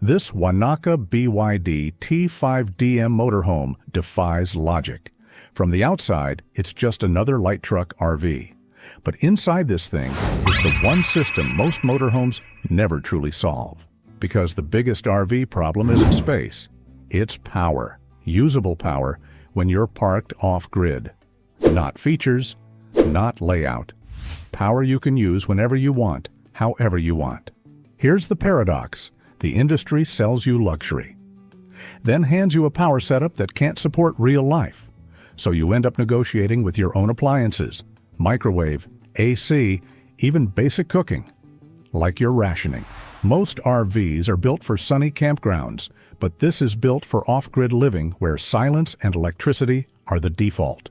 This Wanaka BYD T5DM motorhome defies logic. From the outside, it's just another light truck RV. But inside this thing is the one system most motorhomes never truly solve. Because the biggest RV problem isn't space. It's power. Usable power when you're parked off-grid. Not features, not layout. Power you can use whenever you want, however you want. Here's the paradox. The industry sells you luxury, then hands you a power setup that can't support real life. So you end up negotiating with your own appliances, microwave, AC, even basic cooking, like you're rationing. Most RVs are built for sunny campgrounds, but this is built for off-grid living where silence and electricity are the default.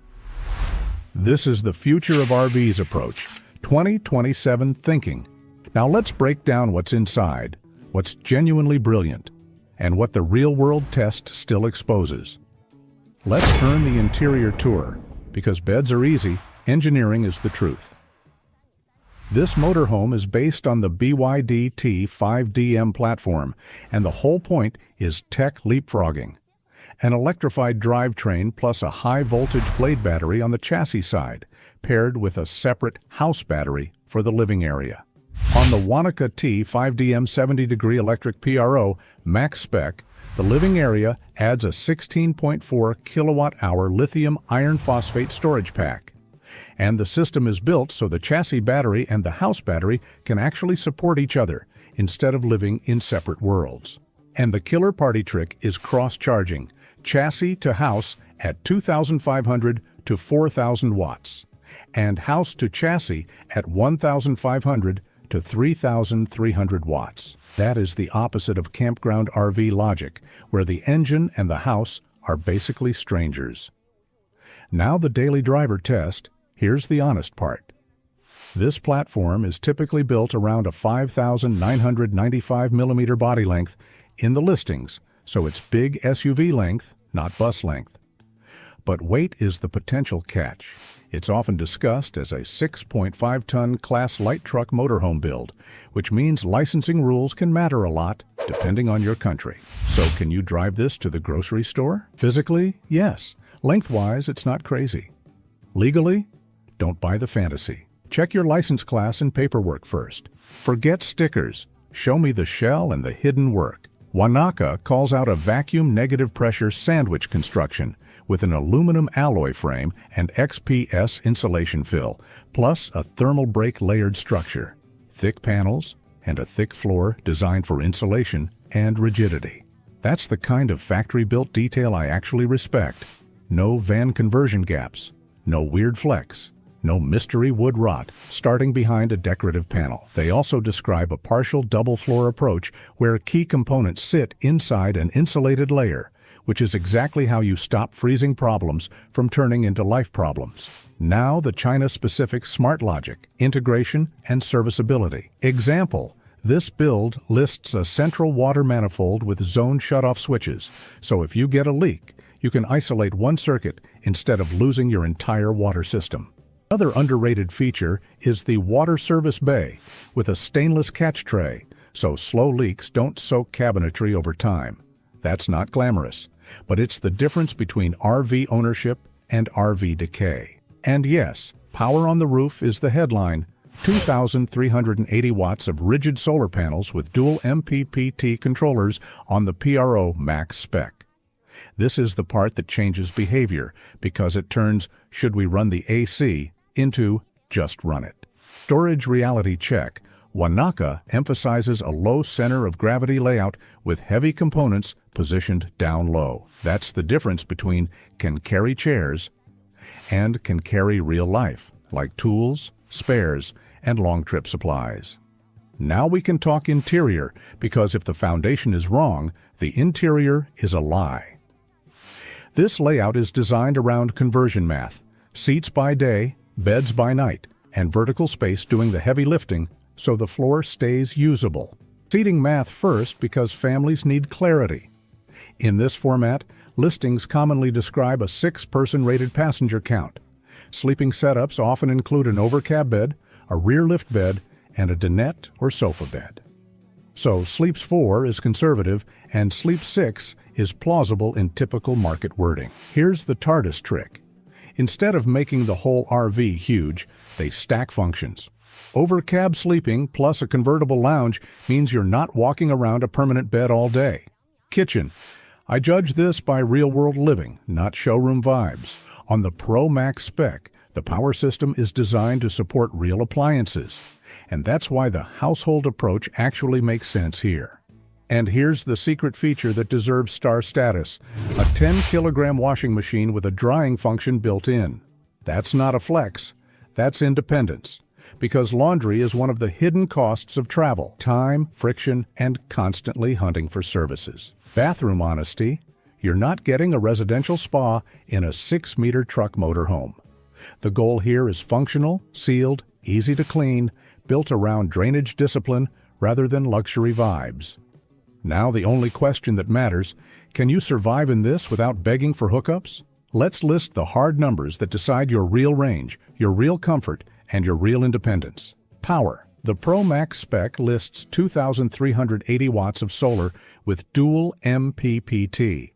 This is the future of RVs approach, 2027 thinking. Now let's break down what's inside, what's genuinely brilliant, and what the real-world test still exposes. Let's earn the interior tour, because beds are easy, engineering is the truth. This motorhome is based on the BYD T5DM platform, and the whole point is tech leapfrogging. An electrified drivetrain plus a high-voltage Blade battery on the chassis side, paired with a separate house battery for the living area. On the Wanaka T5DM 70-degree electric PRO max spec, the living area adds a 16.4 kilowatt-hour lithium iron phosphate storage pack. And the system is built so the chassis battery and the house battery can actually support each other instead of living in separate worlds. And the killer party trick is cross-charging, chassis to house at 2,500 to 4,000 watts, and house to chassis at 1,500 to 3,300 watts. That is the opposite of campground RV logic, where the engine and the house are basically strangers. Now the daily driver test. Here's the honest part. This platform is typically built around a 5,995 millimeter body length in the listings, so it's big SUV length, not bus length. But weight is the potential catch. It's often discussed as a 6.5-ton class light truck motorhome build, which means licensing rules can matter a lot depending on your country. So can you drive this to the grocery store? Physically, yes. Lengthwise, it's not crazy. Legally, don't buy the fantasy. Check your license class and paperwork first. Forget stickers. Show me the shell and the hidden work. Wanaka calls out a vacuum negative pressure sandwich construction with an aluminum alloy frame and XPS insulation fill, plus a thermal break layered structure, thick panels, and a thick floor designed for insulation and rigidity. That's the kind of factory-built detail I actually respect. No van conversion gaps, no weird flex, no mystery wood rot starting behind a decorative panel. They also describe a partial double-floor approach where key components sit inside an insulated layer, which is exactly how you stop freezing problems from turning into life problems. Now the China-specific smart logic, integration, and serviceability. Example: this build lists a central water manifold with zone shutoff switches, so if you get a leak, you can isolate one circuit instead of losing your entire water system. Another underrated feature is the water service bay with a stainless catch tray, so slow leaks don't soak cabinetry over time. That's not glamorous, but it's the difference between RV ownership and RV decay. And yes, power on the roof is the headline. 2,380 watts of rigid solar panels with dual MPPT controllers on the PRO max spec. This is the part that changes behavior because it turns "should we run the AC?" into "just run it." Storage reality check. Wanaka emphasizes a low center of gravity layout with heavy components positioned down low. That's the difference between can carry chairs and can carry real life, like tools, spares, and long trip supplies. Now we can talk interior, because if the foundation is wrong, the interior is a lie. This layout is designed around conversion math, seats by day, beds by night, and vertical space doing the heavy lifting so the floor stays usable. Seating math first because families need clarity. In this format, listings commonly describe a 6-person rated passenger count. Sleeping setups often include an overcab bed, a rear lift bed, and a dinette or sofa bed. So Sleeps 4 is conservative and Sleep 6 is plausible in typical market wording. Here's the TARDIS trick. Instead of making the whole RV huge, they stack functions. Over-cab sleeping plus a convertible lounge means you're not walking around a permanent bed all day. Kitchen. I judge this by real-world living, not showroom vibes. On the Pro Max spec, the power system is designed to support real appliances. And that's why the household approach actually makes sense here. And here's the secret feature that deserves star status: a 10-kilogram washing machine with a drying function built in. That's not a flex, that's independence. Because laundry is one of the hidden costs of travel: time, friction, and constantly hunting for services. Bathroom honesty: you're not getting a residential spa in a 6-meter truck motorhome. The goal here is functional, sealed, easy to clean, built around drainage discipline rather than luxury vibes. Now the only question that matters: can you survive in this without begging for hookups? Let's list the hard numbers that decide your real range, your real comfort, and your real independence. Power. The Pro Max spec lists 2,380 watts of solar with dual MPPT.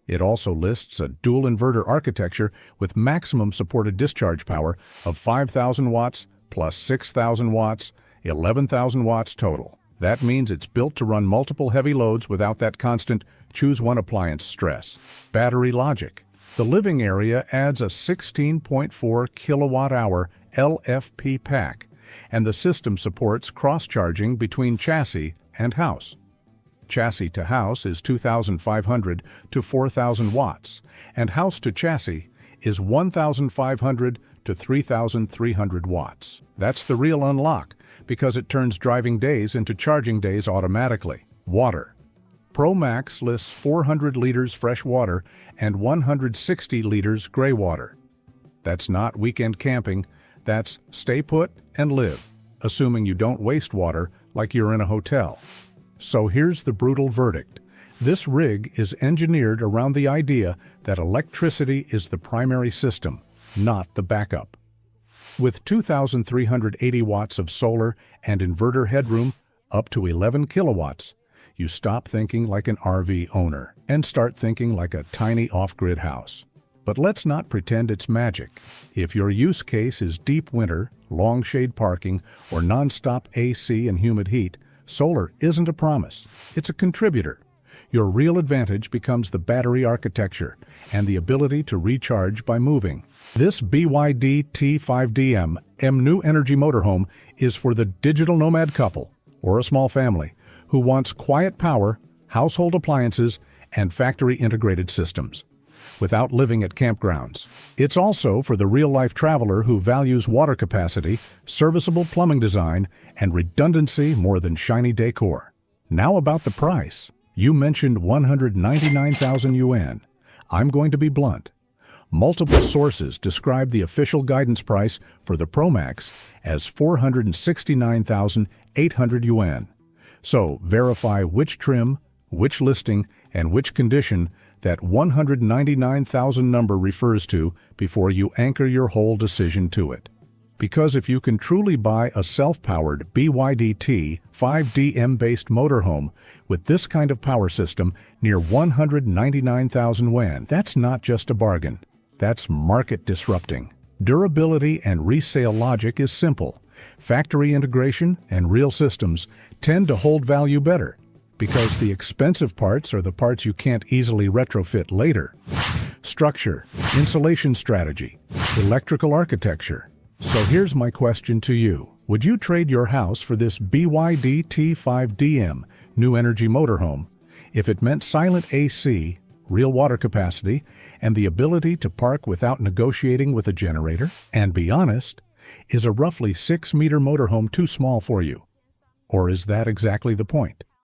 It also lists a dual inverter architecture with maximum supported discharge power of 5,000 watts plus 6,000 watts, 11,000 watts total. That means it's built to run multiple heavy loads without that constant choose one appliance stress. Battery logic. The living area adds a 16.4 kilowatt-hour LFP pack, and the system supports cross-charging between chassis and house. Chassis to house is 2,500 to 4,000 watts, and house to chassis is 1,500 to 3,300 watts. That's the real unlock, because it turns driving days into charging days automatically. Water. Pro Max lists 400 liters fresh water and 160 liters gray water. That's not weekend camping, that's stay put and live, assuming you don't waste water like you're in a hotel. So here's the brutal verdict. This rig is engineered around the idea that electricity is the primary system, not the backup. With 2,380 watts of solar and inverter headroom up to 11 kilowatts, you stop thinking like an RV owner and start thinking like a tiny off-grid house. But let's not pretend it's magic. If your use case is deep winter, long shade parking, or non-stop AC and humid heat, solar isn't a promise. It's a contributor. Your real advantage becomes the battery architecture and the ability to recharge by moving. This BYD T5DM new energy motorhome is for the digital nomad couple or a small family who wants quiet power, household appliances, and factory-integrated systems without living at campgrounds. It's also for the real-life traveler who values water capacity, serviceable plumbing design, and redundancy more than shiny decor. Now about the price. You mentioned 199,000 yuan. I'm going to be blunt. Multiple sources describe the official guidance price for the Pro Max as 469,800 yuan. So verify which trim, which listing, and which condition that 199,000 number refers to before you anchor your whole decision to it. Because if you can truly buy a self-powered BYD T5DM-based motorhome with this kind of power system near 199,000 yuan, that's not just a bargain. That's market disrupting. Durability and resale logic is simple. Factory integration and real systems tend to hold value better, because the expensive parts are the parts you can't easily retrofit later. Structure, insulation strategy, electrical architecture. So here's my question to you. Would you trade your house for this BYD T5DM new energy motorhome if it meant silent AC, real water capacity, and the ability to park without negotiating with a generator? And be honest, is a roughly 6-meter motorhome too small for you? Or is that exactly the point?